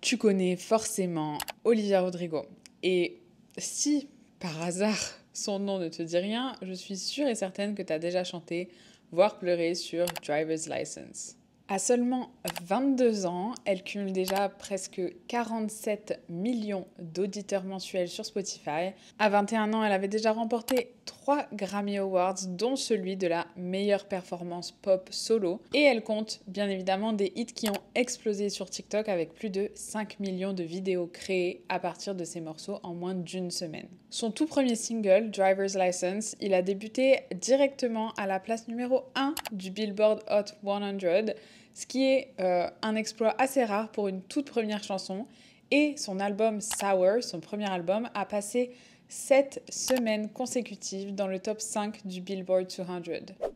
Tu connais forcément Olivia Rodrigo. Et si, par hasard, son nom ne te dit rien, je suis sûre et certaine que tu as déjà chanté, voire pleuré sur Driver's License. À seulement 22 ans, elle cumule déjà presque 47 millions d'auditeurs mensuels sur Spotify. À 21 ans, elle avait déjà remporté 3 Grammy Awards, dont celui de la meilleure performance pop solo. Et elle compte bien évidemment des hits qui ont explosé sur TikTok avec plus de 5 millions de vidéos créées à partir de ses morceaux en moins d'une semaine. Son tout premier single, Driver's License, il a débuté directement à la place numéro 1 du Billboard Hot 100, ce qui est un exploit assez rare pour une toute première chanson. Et son album Sour, son premier album, a passé 7 semaines consécutives dans le top 5 du Billboard 200.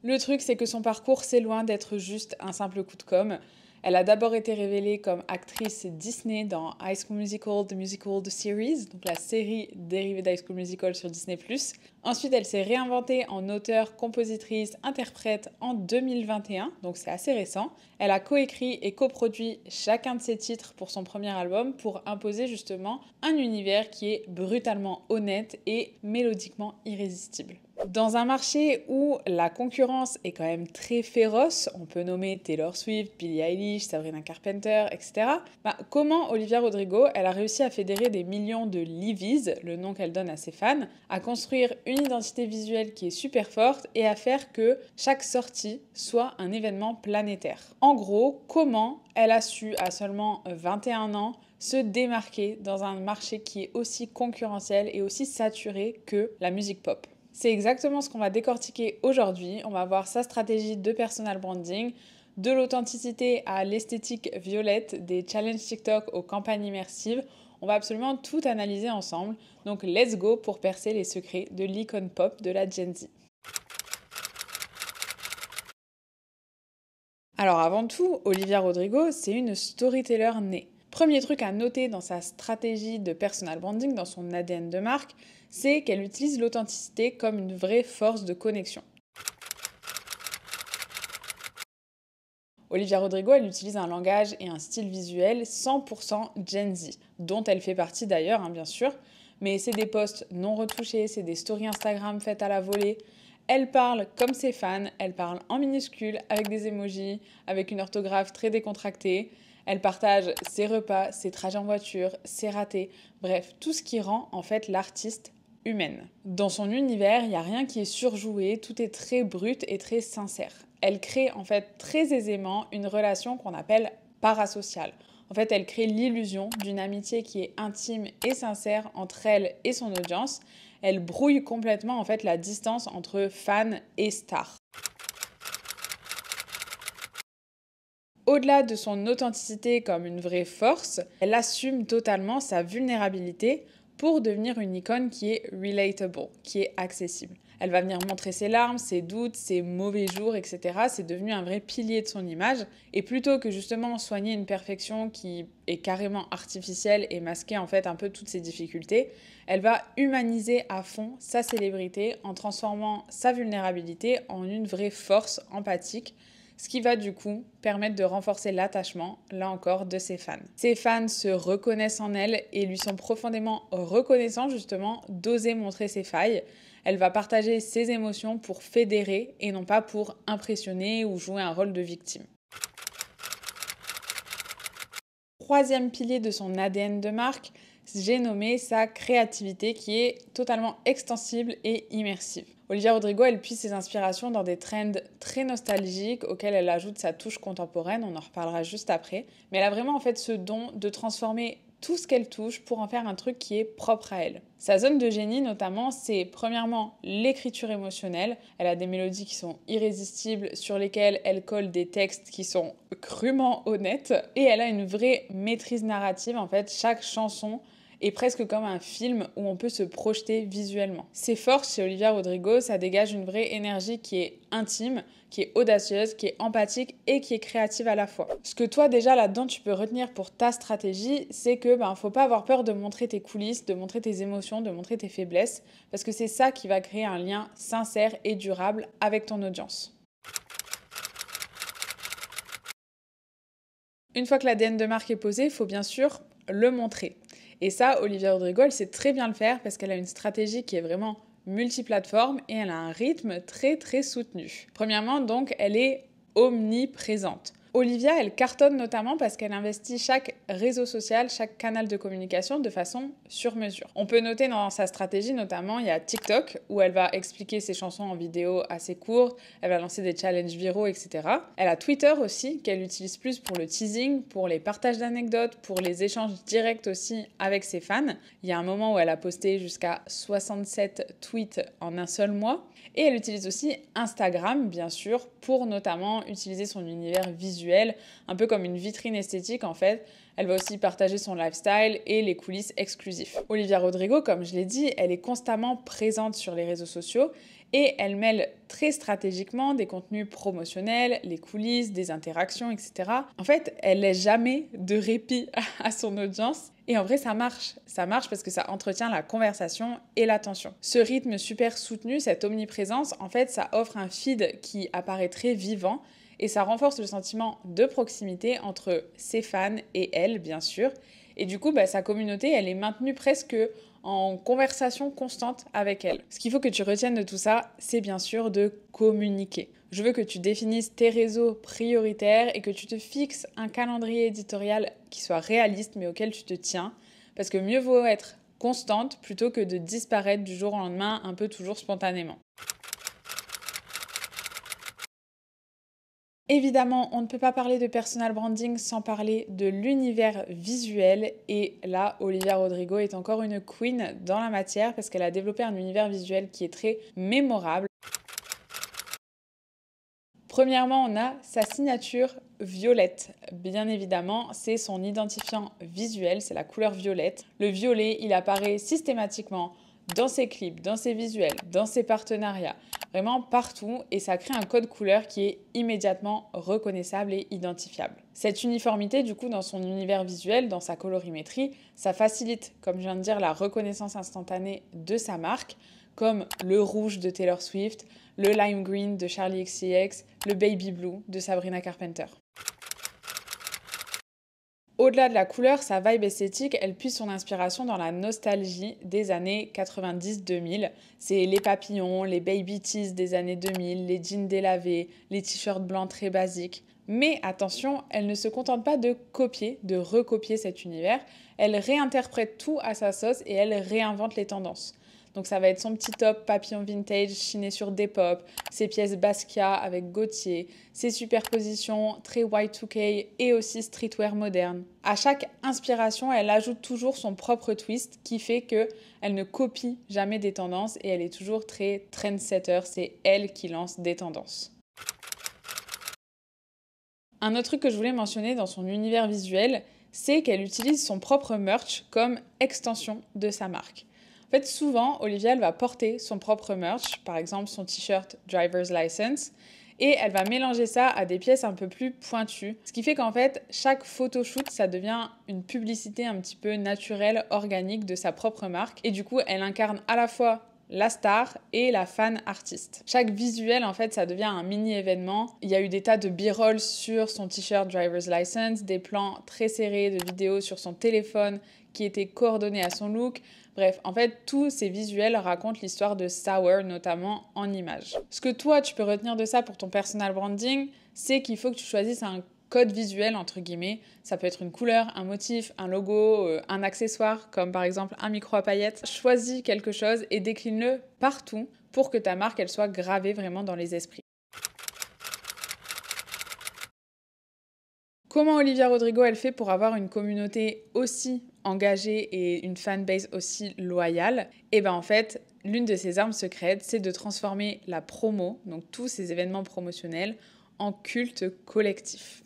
Le truc, c'est que son parcours, c'est loin d'être juste un simple coup de com'. Elle a d'abord été révélée comme actrice Disney dans High School Musical, The Musical, The Series, donc la série dérivée d'High School Musical sur Disney+. Ensuite, elle s'est réinventée en auteure, compositrice, interprète en 2021, donc c'est assez récent. Elle a coécrit et coproduit chacun de ses titres pour son premier album pour imposer justement un univers qui est brutalement honnête et mélodiquement irrésistible. Dans un marché où la concurrence est quand même très féroce, on peut nommer Taylor Swift, Billie Eilish, Sabrina Carpenter, etc. Comment Olivia Rodrigo, elle a réussi à fédérer des millions de Livies, le nom qu'elle donne à ses fans, à construire une identité visuelle qui est super forte et à faire que chaque sortie soit un événement planétaire. En gros, comment elle a su, à seulement 21 ans, se démarquer dans un marché qui est aussi concurrentiel et aussi saturé que la musique pop. C'est exactement ce qu'on va décortiquer aujourd'hui. On va voir sa stratégie de personal branding, de l'authenticité à l'esthétique violette, des challenges TikTok aux campagnes immersives. On va absolument tout analyser ensemble. Donc let's go pour percer les secrets de l'icône pop de la Gen Z. Alors avant tout, Olivia Rodrigo, c'est une storyteller née. Premier truc à noter dans sa stratégie de personal branding, dans son ADN de marque, c'est qu'elle utilise l'authenticité comme une vraie force de connexion. Olivia Rodrigo, elle utilise un langage et un style visuel 100% Gen Z, dont elle fait partie d'ailleurs, bien sûr, mais c'est des posts non retouchés, c'est des stories Instagram faites à la volée. Elle parle comme ses fans, elle parle en minuscules, avec des emojis, avec une orthographe très décontractée. Elle partage ses repas, ses trajets en voiture, ses ratés, bref, tout ce qui rend en fait l'artiste humaine. Dans son univers, il n'y a rien qui est surjoué, tout est très brut et très sincère. Elle crée en fait très aisément une relation qu'on appelle parasociale. En fait, elle crée l'illusion d'une amitié qui est intime et sincère entre elle et son audience. Elle brouille complètement en fait la distance entre fan et star. Au-delà de son authenticité comme une vraie force, elle assume totalement sa vulnérabilité pour devenir une icône qui est relatable, qui est accessible. Elle va venir montrer ses larmes, ses doutes, ses mauvais jours, etc. C'est devenu un vrai pilier de son image. Et plutôt que justement soigner une perfection qui est carrément artificielle et masquer en fait un peu toutes ses difficultés, elle va humaniser à fond sa célébrité en transformant sa vulnérabilité en une vraie force empathique, ce qui va du coup permettre de renforcer l'attachement, là encore, de ses fans. Ses fans se reconnaissent en elle et lui sont profondément reconnaissants justement d'oser montrer ses failles. Elle va partager ses émotions pour fédérer et non pas pour impressionner ou jouer un rôle de victime. Troisième pilier de son ADN de marque, j'ai nommé sa créativité qui est totalement extensible et immersive. Olivia Rodrigo, elle puise ses inspirations dans des trends très nostalgiques auxquels elle ajoute sa touche contemporaine, on en reparlera juste après. Mais elle a vraiment en fait ce don de transformer tout ce qu'elle touche pour en faire un truc qui est propre à elle. Sa zone de génie notamment, c'est premièrement l'écriture émotionnelle. Elle a des mélodies qui sont irrésistibles, sur lesquelles elle colle des textes qui sont crûment honnêtes. Et elle a une vraie maîtrise narrative, en fait, chaque chanson est presque comme un film où on peut se projeter visuellement. Ses forces chez Olivia Rodrigo, ça dégage une vraie énergie qui est intime, qui est audacieuse, qui est empathique et qui est créative à la fois. Ce que toi déjà là-dedans tu peux retenir pour ta stratégie, c'est que faut pas avoir peur de montrer tes coulisses, de montrer tes émotions, de montrer tes faiblesses, parce que c'est ça qui va créer un lien sincère et durable avec ton audience. Une fois que l'ADN de marque est posé, il faut bien sûr le montrer. Et ça, Olivia Rodrigo, elle sait très bien le faire parce qu'elle a une stratégie qui est vraiment multiplateforme et elle a un rythme très très soutenu. Premièrement, donc, elle est omniprésente. Olivia, elle cartonne notamment parce qu'elle investit chaque réseau social, chaque canal de communication de façon sur mesure. On peut noter dans sa stratégie notamment, il y a TikTok où elle va expliquer ses chansons en vidéo assez courtes, elle va lancer des challenges viraux, etc. Elle a Twitter aussi qu'elle utilise plus pour le teasing, pour les partages d'anecdotes, pour les échanges directs aussi avec ses fans. Il y a un moment où elle a posté jusqu'à 67 tweets en un seul mois. Et elle utilise aussi Instagram, bien sûr, pour notamment utiliser son univers visuel, un peu comme une vitrine esthétique en fait. Elle va aussi partager son lifestyle et les coulisses exclusifs. Olivia Rodrigo, comme je l'ai dit, elle est constamment présente sur les réseaux sociaux et elle mêle très stratégiquement des contenus promotionnels, les coulisses, des interactions, etc. En fait, elle laisse jamais de répit à son audience. Et en vrai, ça marche. Ça marche parce que ça entretient la conversation et l'attention. Ce rythme super soutenu, cette omniprésence, en fait, ça offre un feed qui apparaît très vivant et ça renforce le sentiment de proximité entre ses fans et elle, bien sûr. Et du coup, sa communauté, elle est maintenue presque en conversation constante avec elle. Ce qu'il faut que tu retiennes de tout ça, c'est bien sûr de communiquer. Je veux que tu définisses tes réseaux prioritaires et que tu te fixes un calendrier éditorial qui soit réaliste mais auquel tu te tiens. Parce que mieux vaut être constante plutôt que de disparaître du jour au lendemain un peu toujours spontanément. Évidemment, on ne peut pas parler de personal branding sans parler de l'univers visuel. Et là, Olivia Rodrigo est encore une queen dans la matière parce qu'elle a développé un univers visuel qui est très mémorable. Premièrement, on a sa signature violette. Bien évidemment, c'est son identifiant visuel, c'est la couleur violette. Le violet, il apparaît systématiquement dans ses clips, dans ses visuels, dans ses partenariats, vraiment partout, et ça crée un code couleur qui est immédiatement reconnaissable et identifiable. Cette uniformité, du coup, dans son univers visuel, dans sa colorimétrie, ça facilite, comme je viens de dire, la reconnaissance instantanée de sa marque, comme le rouge de Taylor Swift, le lime green de Charli XCX, le baby blue de Sabrina Carpenter. Au-delà de la couleur, sa vibe esthétique, elle puise son inspiration dans la nostalgie des années 90-2000. C'est les papillons, les baby tees des années 2000, les jeans délavés, les t-shirts blancs très basiques. Mais attention, elle ne se contente pas de copier, de recopier cet univers. Elle réinterprète tout à sa sauce et elle réinvente les tendances. Donc ça va être son petit top papillon vintage chiné sur Depop, ses pièces Basquiat avec Gaultier, ses superpositions très Y2K et aussi streetwear moderne. À chaque inspiration, elle ajoute toujours son propre twist qui fait qu'elle ne copie jamais des tendances et elle est toujours très trendsetter, c'est elle qui lance des tendances. Un autre truc que je voulais mentionner dans son univers visuel, c'est qu'elle utilise son propre merch comme extension de sa marque. En fait, souvent, Olivia, elle va porter son propre merch, par exemple son t-shirt Driver's License, et elle va mélanger ça à des pièces un peu plus pointues. Ce qui fait qu'en fait, chaque photoshoot, ça devient une publicité un petit peu naturelle, organique de sa propre marque. Et du coup, elle incarne à la fois la star et la fan artiste. Chaque visuel, en fait, ça devient un mini-événement. Il y a eu des tas de b-rolls sur son t-shirt Driver's License, des plans très serrés de vidéos sur son téléphone qui étaient coordonnés à son look. Bref, en fait, tous ces visuels racontent l'histoire de Sour, notamment en images. Ce que toi, tu peux retenir de ça pour ton personal branding, c'est qu'il faut que tu choisisses un code visuel, entre guillemets. Ça peut être une couleur, un motif, un logo, un accessoire, comme par exemple un micro à paillettes. Choisis quelque chose et décline-le partout pour que ta marque, elle soit gravée vraiment dans les esprits. Comment Olivia Rodrigo, elle fait pour avoir une communauté aussi engagée et une fanbase aussi loyale? Et bien en fait, l'une de ses armes secrètes, c'est de transformer la promo, donc tous ces événements promotionnels, en culte collectif.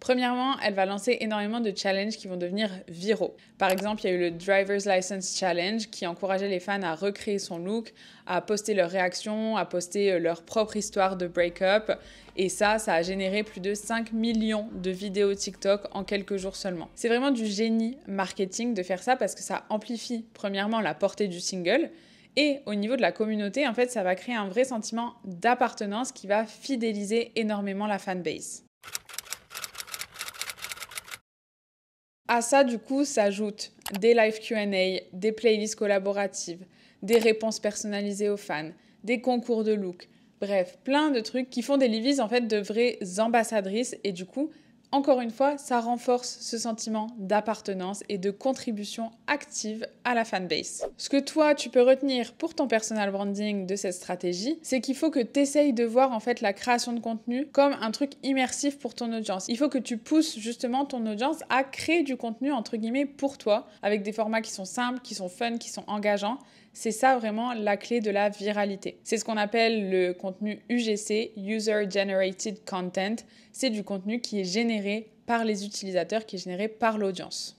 Premièrement, elle va lancer énormément de challenges qui vont devenir viraux. Par exemple, il y a eu le Driver's License Challenge qui encourageait les fans à recréer son look, à poster leurs réactions, à poster leur propre histoire de break-up. Et ça a généré plus de 5 millions de vidéos TikTok en quelques jours seulement. C'est vraiment du génie marketing de faire ça parce que ça amplifie premièrement la portée du single. Et au niveau de la communauté, en fait, ça va créer un vrai sentiment d'appartenance qui va fidéliser énormément la fanbase. À ça, du coup, s'ajoutent des live Q&A, des playlists collaboratives, des réponses personnalisées aux fans, des concours de look, bref, plein de trucs qui font des Livies en fait de vraies ambassadrices et du coup, encore une fois, ça renforce ce sentiment d'appartenance et de contribution active à la fanbase. Ce que toi, tu peux retenir pour ton personal branding de cette stratégie, c'est qu'il faut que tu essayes de voir en fait la création de contenu comme un truc immersif pour ton audience. Il faut que tu pousses justement ton audience à créer du contenu entre guillemets pour toi, avec des formats qui sont simples, qui sont fun, qui sont engageants. C'est ça vraiment la clé de la viralité. C'est ce qu'on appelle le contenu UGC, User Generated Content. C'est du contenu qui est généré par les utilisateurs, qui est généré par l'audience.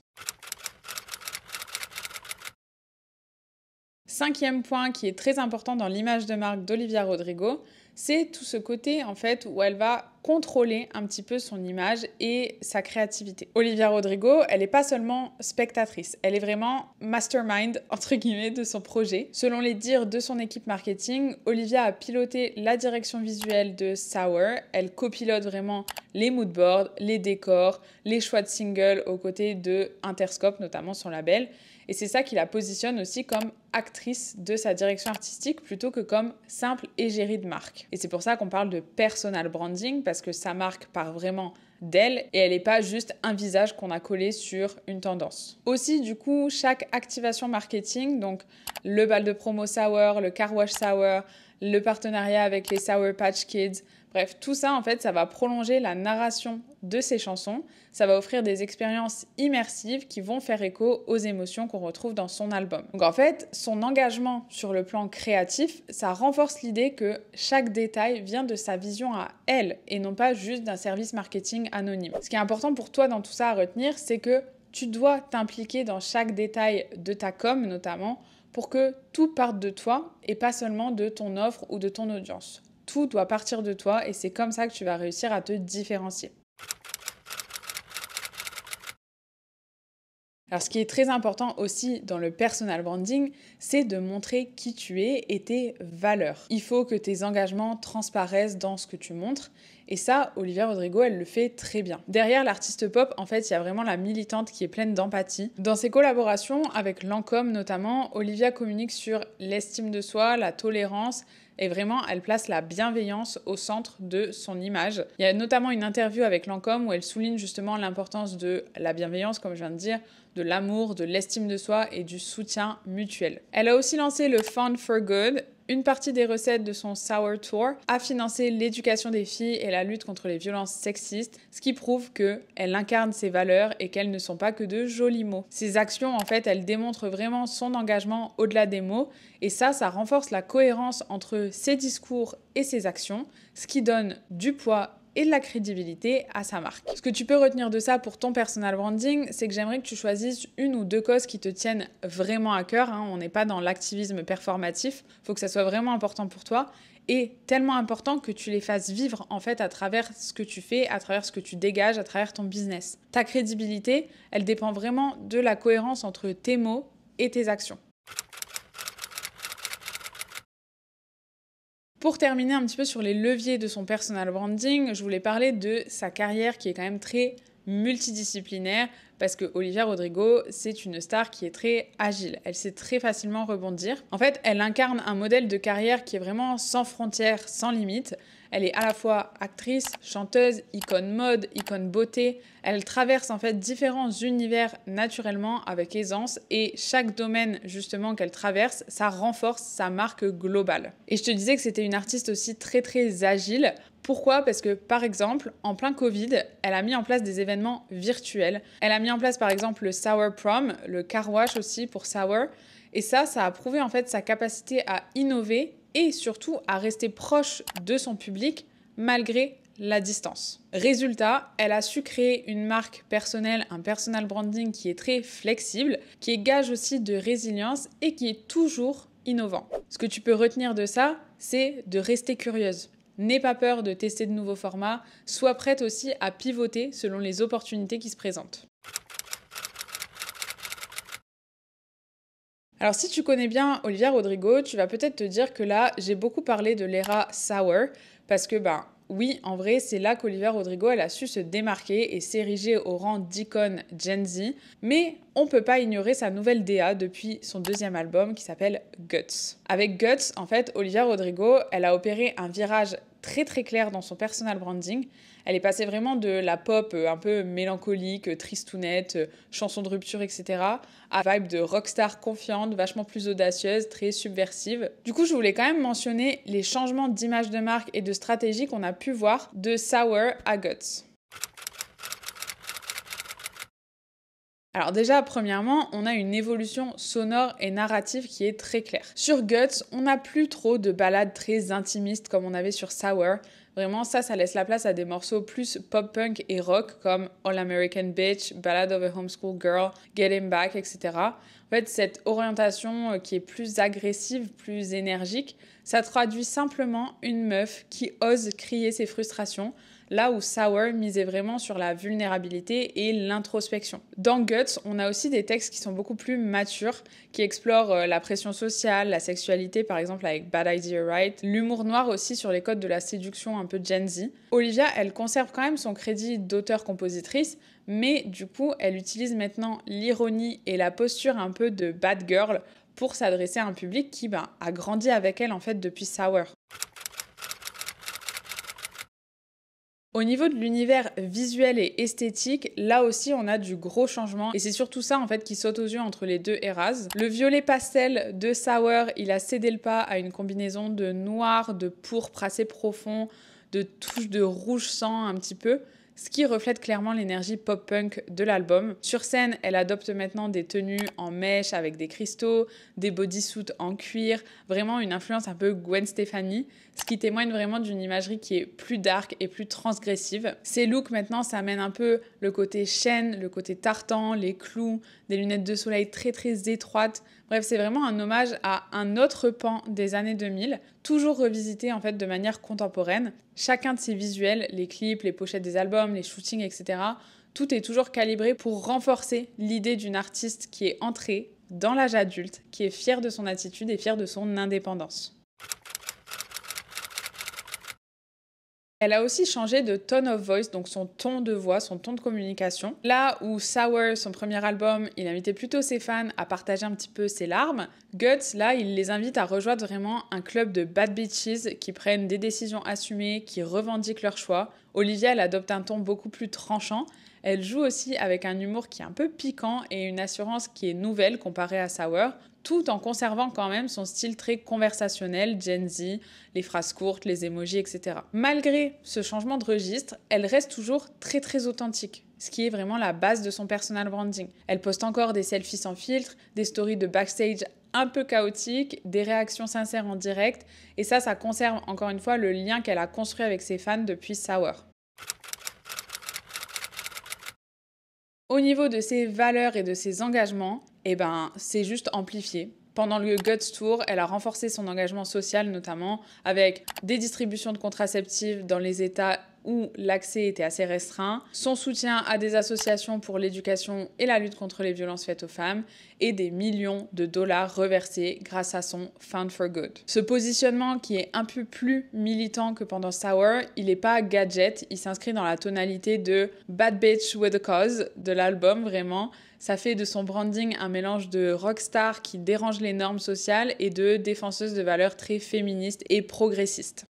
5e point qui est très important dans l'image de marque d'Olivia Rodrigo, c'est tout ce côté en fait où elle va contrôler un petit peu son image et sa créativité. Olivia Rodrigo, elle n'est pas seulement spectatrice, elle est vraiment mastermind entre guillemets de son projet. Selon les dires de son équipe marketing, Olivia a piloté la direction visuelle de Sour, elle copilote vraiment les moodboards, les décors, les choix de singles aux côtés de Interscope, notamment son label. Et c'est ça qui la positionne aussi comme actrice de sa direction artistique plutôt que comme simple égérie de marque. Et c'est pour ça qu'on parle de personal branding parce que sa marque part vraiment d'elle et elle n'est pas juste un visage qu'on a collé sur une tendance. Aussi, du coup, chaque activation marketing, donc le bal de promo Sour, le car wash Sour, le partenariat avec les Sour Patch Kids, bref, tout ça, en fait, ça va prolonger la narration de ses chansons. Ça va offrir des expériences immersives qui vont faire écho aux émotions qu'on retrouve dans son album. Donc en fait, son engagement sur le plan créatif, ça renforce l'idée que chaque détail vient de sa vision à elle et non pas juste d'un service marketing anonyme. Ce qui est important pour toi dans tout ça à retenir, c'est que tu dois t'impliquer dans chaque détail de ta com notamment pour que tout parte de toi et pas seulement de ton offre ou de ton audience. Tout doit partir de toi et c'est comme ça que tu vas réussir à te différencier. Alors, ce qui est très important aussi dans le personal branding, c'est de montrer qui tu es et tes valeurs. Il faut que tes engagements transparaissent dans ce que tu montres. Et ça, Olivia Rodrigo, elle le fait très bien. Derrière l'artiste pop, en fait, il y a vraiment la militante qui est pleine d'empathie. Dans ses collaborations avec Lancôme notamment, Olivia communique sur l'estime de soi, la tolérance, et vraiment, elle place la bienveillance au centre de son image. Il y a notamment une interview avec Lancôme où elle souligne justement l'importance de la bienveillance, comme je viens de dire, de l'amour, de l'estime de soi et du soutien mutuel. Elle a aussi lancé le Fun for Good. Une partie des recettes de son Sour Tour a financé l'éducation des filles et la lutte contre les violences sexistes, ce qui prouve qu'elle incarne ses valeurs et qu'elles ne sont pas que de jolis mots. Ses actions, en fait, elles démontrent vraiment son engagement au-delà des mots et ça renforce la cohérence entre ses discours et ses actions, ce qui donne du poids et de la crédibilité à sa marque. Ce que tu peux retenir de ça pour ton personal branding, c'est que j'aimerais que tu choisisses une ou deux causes qui te tiennent vraiment à cœur. On n'est pas dans l'activisme performatif, il faut que ça soit vraiment important pour toi et tellement important que tu les fasses vivre en fait à travers ce que tu fais, à travers ce que tu dégages, à travers ton business. Ta crédibilité, elle dépend vraiment de la cohérence entre tes mots et tes actions. Pour terminer un petit peu sur les leviers de son personal branding, je voulais parler de sa carrière qui est quand même très multidisciplinaire parce que Olivia Rodrigo, c'est une star qui est très agile. Elle sait très facilement rebondir. En fait, elle incarne un modèle de carrière qui est vraiment sans frontières, sans limites. Elle est à la fois actrice, chanteuse, icône mode, icône beauté. Elle traverse en fait différents univers naturellement avec aisance et chaque domaine justement qu'elle traverse, ça renforce sa marque globale. Et je te disais que c'était une artiste aussi très très agile. Pourquoi ? Parce que par exemple, en plein Covid, elle a mis en place des événements virtuels. Elle a mis en place par exemple le Sour Prom, le car wash aussi pour Sour. Et ça a prouvé en fait sa capacité à innover et surtout à rester proche de son public malgré la distance. Résultat, elle a su créer une marque personnelle, un personal branding qui est très flexible, qui est gage aussi de résilience et qui est toujours innovant. Ce que tu peux retenir de ça, c'est de rester curieuse. N'aie pas peur de tester de nouveaux formats, sois prête aussi à pivoter selon les opportunités qui se présentent. Alors si tu connais bien Olivia Rodrigo, tu vas peut-être te dire que là, j'ai beaucoup parlé de l'era Sour parce que oui, en vrai, c'est là qu'Olivia Rodrigo, elle a su se démarquer et s'ériger au rang d'icône Gen Z, mais on peut pas ignorer sa nouvelle DA depuis son deuxième album qui s'appelle Guts. Avec Guts, en fait, Olivia Rodrigo, elle a opéré un virage très très clair dans son personal branding. Elle est passée vraiment de la pop un peu mélancolique, tristounette, chanson de rupture, etc. à vibe de rockstar confiante, vachement plus audacieuse, très subversive. Du coup, je voulais quand même mentionner les changements d'image de marque et de stratégie qu'on a pu voir de Sour à Guts. Alors déjà, premièrement, on a une évolution sonore et narrative qui est très claire. Sur Guts, on n'a plus trop de ballades très intimistes comme on avait sur Sour. Vraiment, ça laisse la place à des morceaux plus pop-punk et rock comme All American Bitch, Ballad of a Homeschool Girl, Get Him Back, etc. En fait, cette orientation qui est plus agressive, plus énergique, ça traduit simplement une meuf qui ose crier ses frustrations, là où Sour misait vraiment sur la vulnérabilité et l'introspection. Dans Guts, on a aussi des textes qui sont beaucoup plus matures, qui explorent la pression sociale, la sexualité, par exemple avec Bad Idea Right, l'humour noir aussi sur les codes de la séduction un peu Gen Z. Olivia, elle conserve quand même son crédit d'auteur-compositrice, mais du coup, elle utilise maintenant l'ironie et la posture un peu de bad girl pour s'adresser à un public qui a grandi avec elle en fait depuis Sour. Au niveau de l'univers visuel et esthétique, là aussi on a du gros changement et c'est surtout ça en fait qui saute aux yeux entre les deux eras. Le violet pastel de Sour, il a cédé le pas à une combinaison de noir, de pourpre assez profond, de touches de rouge sang un petit peu, ce qui reflète clairement l'énergie pop-punk de l'album. Sur scène, elle adopte maintenant des tenues en mèche avec des cristaux, des bodysuits en cuir, vraiment une influence un peu Gwen Stefani, ce qui témoigne vraiment d'une imagerie qui est plus dark et plus transgressive. Ces looks maintenant, ça amène un peu le côté chaîne, le côté tartan, les clous, des lunettes de soleil très très étroites. Bref, c'est vraiment un hommage à un autre pan des années 2000, toujours revisité en fait de manière contemporaine. Chacun de ces visuels, les clips, les pochettes des albums, les shootings, etc., tout est toujours calibré pour renforcer l'idée d'une artiste qui est entrée dans l'âge adulte, qui est fière de son attitude et fière de son indépendance. Elle a aussi changé de tone of voice, donc son ton de voix, son ton de communication. Là où Sour, son premier album, il invitait plutôt ses fans à partager un petit peu ses larmes, Guts, là, il les invite à rejoindre vraiment un club de bad bitches qui prennent des décisions assumées, qui revendiquent leurs choix. Olivia, elle adopte un ton beaucoup plus tranchant. Elle joue aussi avec un humour qui est un peu piquant et une assurance qui est nouvelle comparée à Sour, tout en conservant quand même son style très conversationnel, Gen Z, les phrases courtes, les emojis, etc. Malgré ce changement de registre, elle reste toujours très très authentique, ce qui est vraiment la base de son personal branding. Elle poste encore des selfies sans filtre, des stories de backstage un peu chaotiques, des réactions sincères en direct, et ça conserve encore une fois le lien qu'elle a construit avec ses fans depuis Sour. Au niveau de ses valeurs et de ses engagements, c'est juste amplifié. Pendant le Guts Tour, elle a renforcé son engagement social notamment avec des distributions de contraceptifs dans les États où l'accès était assez restreint, son soutien à des associations pour l'éducation et la lutte contre les violences faites aux femmes et des millions de dollars reversés grâce à son Fund for Good. Ce positionnement qui est un peu plus militant que pendant Sour, il n'est pas gadget, il s'inscrit dans la tonalité de Bad Bitch with a Cause de l'album vraiment. Ça fait de son branding un mélange de rockstar qui dérange les normes sociales et de défenseuse de valeurs très féministes et progressistes.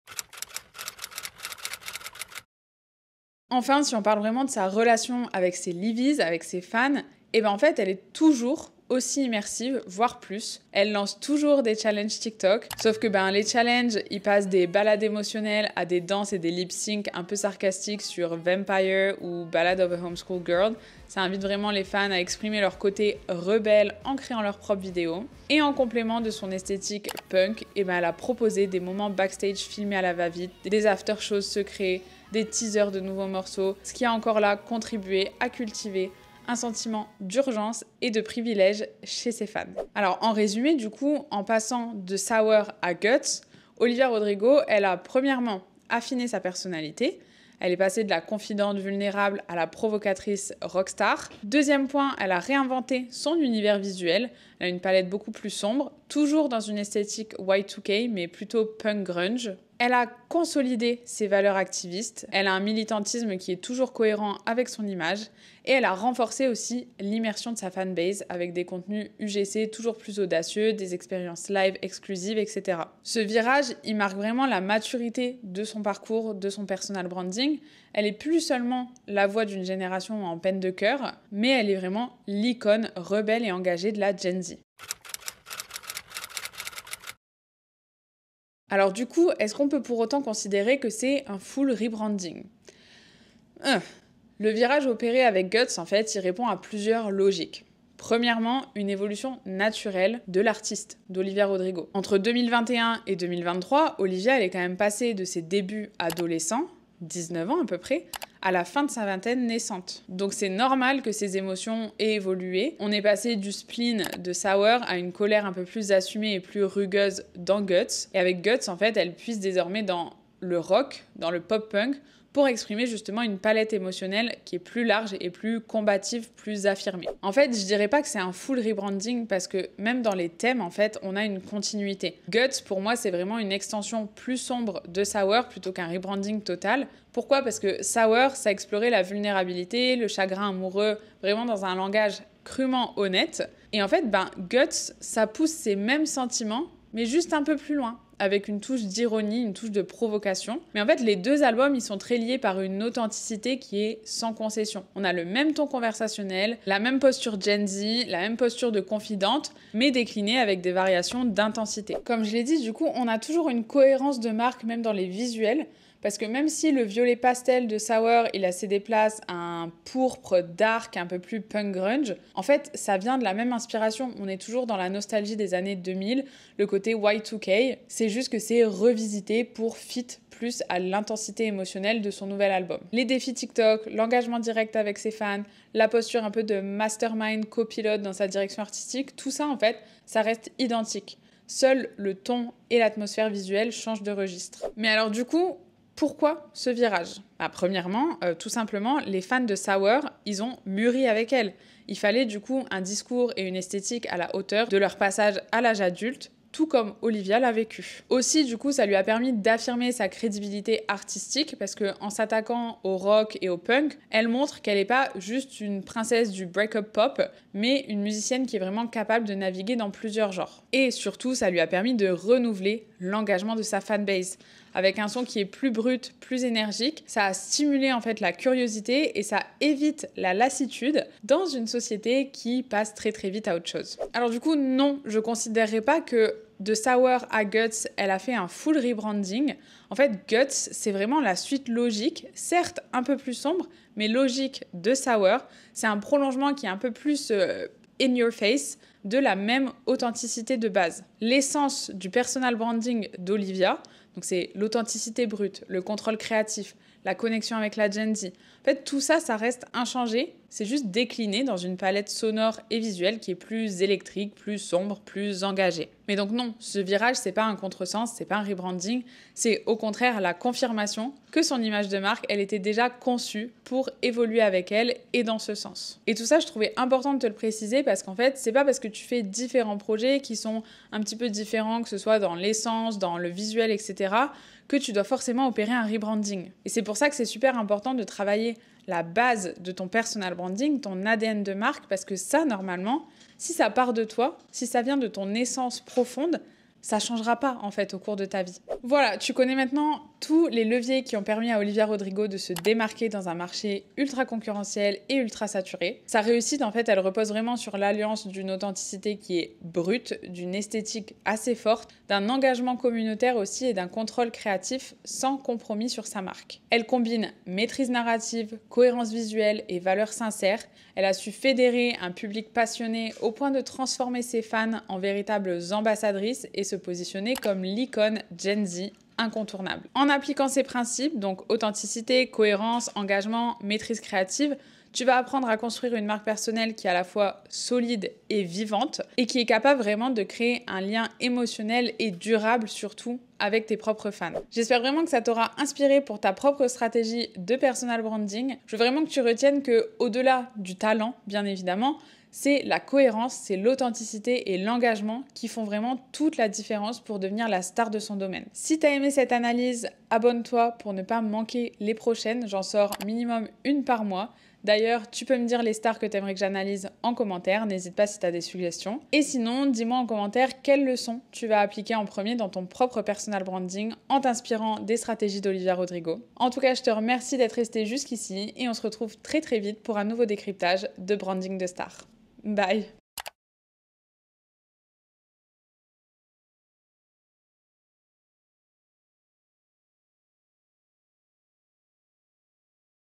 Enfin, si on parle vraiment de sa relation avec ses Livies, avec ses fans, en fait, elle est toujours aussi immersive, voire plus. Elle lance toujours des challenges TikTok, sauf que les challenges, ils passent des balades émotionnelles à des danses et des lip-sync un peu sarcastiques sur Vampire ou Ballad of a Homeschool Girl. Ça invite vraiment les fans à exprimer leur côté rebelle en créant leurs propres vidéos. Et en complément de son esthétique punk, elle a proposé des moments backstage filmés à la va-vite, des after-shows secrets, des teasers de nouveaux morceaux, ce qui a encore là contribué à cultiver un sentiment d'urgence et de privilège chez ses fans. Alors en résumé, du coup, en passant de Sour à Guts, Olivia Rodrigo, elle a premièrement affiné sa personnalité. Elle est passée de la confidente vulnérable à la provocatrice rockstar. Deuxième point, elle a réinventé son univers visuel. Elle a une palette beaucoup plus sombre, toujours dans une esthétique Y2K, mais plutôt punk grunge. Elle a consolidé ses valeurs activistes, elle a un militantisme qui est toujours cohérent avec son image et elle a renforcé aussi l'immersion de sa fanbase avec des contenus UGC toujours plus audacieux, des expériences live exclusives, etc. Ce virage, il marque vraiment la maturité de son parcours, de son personal branding. Elle est plus seulement la voix d'une génération en peine de cœur, mais elle est vraiment l'icône rebelle et engagée de la Gen Z. Alors du coup, est-ce qu'on peut pour autant considérer que c'est un full rebranding ? Le virage opéré avec Guts, en fait, il répond à plusieurs logiques. Premièrement, une évolution naturelle de l'artiste, d'Olivia Rodrigo. Entre 2021 et 2023, Olivia, elle est quand même passée de ses débuts adolescents, 19 ans à peu près, à la fin de sa vingtaine naissante. Donc c'est normal que ses émotions aient évolué. On est passé du spleen de Sour à une colère un peu plus assumée et plus rugueuse dans Guts. Et avec Guts, en fait, elle puise désormais dans le rock, dans le pop-punk, pour exprimer justement une palette émotionnelle qui est plus large et plus combative, plus affirmée. En fait, je dirais pas que c'est un full rebranding parce que même dans les thèmes, en fait, on a une continuité. Guts, pour moi, c'est vraiment une extension plus sombre de Sour plutôt qu'un rebranding total. Pourquoi ? Parce que Sour, ça explorait la vulnérabilité, le chagrin amoureux, vraiment dans un langage crûment honnête. Et en fait, Guts, ça pousse ces mêmes sentiments, mais juste un peu plus loin, avec une touche d'ironie, une touche de provocation. Mais en fait, les deux albums, ils sont très liés par une authenticité qui est sans concession. On a le même ton conversationnel, la même posture Gen Z, la même posture de confidente, mais déclinée avec des variations d'intensité. Comme je l'ai dit, du coup, on a toujours une cohérence de marque, même dans les visuels, parce que même si le violet pastel de Sour, il a cédé place à un pourpre dark un peu plus punk grunge, en fait, ça vient de la même inspiration. On est toujours dans la nostalgie des années 2000, le côté Y2K. C'est juste que c'est revisité pour fit plus à l'intensité émotionnelle de son nouvel album. Les défis TikTok, l'engagement direct avec ses fans, la posture un peu de mastermind copilote dans sa direction artistique, tout ça, en fait, ça reste identique. Seul le ton et l'atmosphère visuelle changent de registre. Mais alors du coup, pourquoi ce virage ? Premièrement, tout simplement, les fans de Sour, ils ont mûri avec elle. Il fallait du coup un discours et une esthétique à la hauteur de leur passage à l'âge adulte, tout comme Olivia l'a vécu. Aussi, du coup, ça lui a permis d'affirmer sa crédibilité artistique parce qu'en s'attaquant au rock et au punk, elle montre qu'elle n'est pas juste une princesse du break-up pop, mais une musicienne qui est vraiment capable de naviguer dans plusieurs genres. Et surtout, ça lui a permis de renouveler l'engagement de sa fanbase. Avec un son qui est plus brut, plus énergique, ça a stimulé en fait la curiosité et ça évite la lassitude dans une société qui passe très très vite à autre chose. Alors du coup, non, je considérerais pas que de Sour à Guts, elle a fait un full rebranding. En fait, Guts, c'est vraiment la suite logique, certes un peu plus sombre, mais logique de Sour. C'est un prolongement qui est un peu plus in your face de la même authenticité de base. L'essence du personal branding d'Olivia, donc c'est l'authenticité brute, le contrôle créatif, la connexion avec la Gen Z. En fait, tout ça, ça reste inchangé. C'est juste décliné dans une palette sonore et visuelle qui est plus électrique, plus sombre, plus engagée. Mais donc non, ce virage, c'est pas un contresens, c'est pas un rebranding, c'est au contraire la confirmation que son image de marque, elle était déjà conçue pour évoluer avec elle et dans ce sens. Et tout ça, je trouvais important de te le préciser parce qu'en fait, c'est pas parce que tu fais différents projets qui sont un petit peu différents, que ce soit dans l'essence, dans le visuel, etc., que tu dois forcément opérer un rebranding. Et c'est pour ça que c'est super important de travailler la base de ton personal branding, ton ADN de marque, parce que ça, normalement, si ça part de toi, si ça vient de ton essence profonde, ça changera pas en fait au cours de ta vie. Voilà, tu connais maintenant tous les leviers qui ont permis à Olivia Rodrigo de se démarquer dans un marché ultra concurrentiel et ultra saturé. Sa réussite en fait, elle repose vraiment sur l'alliance d'une authenticité qui est brute, d'une esthétique assez forte, d'un engagement communautaire aussi et d'un contrôle créatif sans compromis sur sa marque. Elle combine maîtrise narrative, cohérence visuelle et valeurs sincères. Elle a su fédérer un public passionné au point de transformer ses fans en véritables ambassadrices et se positionner comme l'icône Gen Z incontournable. En appliquant ces principes, donc authenticité, cohérence, engagement, maîtrise créative, Tu vas apprendre à construire une marque personnelle qui est à la fois solide et vivante et qui est capable vraiment de créer un lien émotionnel et durable surtout avec tes propres fans. J'espère vraiment que ça t'aura inspiré pour ta propre stratégie de personal branding. Je veux vraiment que tu retiennes que au-delà du talent, bien évidemment, c'est la cohérence, c'est l'authenticité et l'engagement qui font vraiment toute la différence pour devenir la star de son domaine. Si tu as aimé cette analyse, abonne-toi pour ne pas manquer les prochaines. J'en sors minimum une par mois. D'ailleurs, tu peux me dire les stars que tu aimerais que j'analyse en commentaire. N'hésite pas si tu as des suggestions. Et sinon, dis-moi en commentaire quelles leçons tu vas appliquer en premier dans ton propre personal branding en t'inspirant des stratégies d'Olivia Rodrigo. En tout cas, je te remercie d'être resté jusqu'ici et on se retrouve très très vite pour un nouveau décryptage de branding de star. Bye!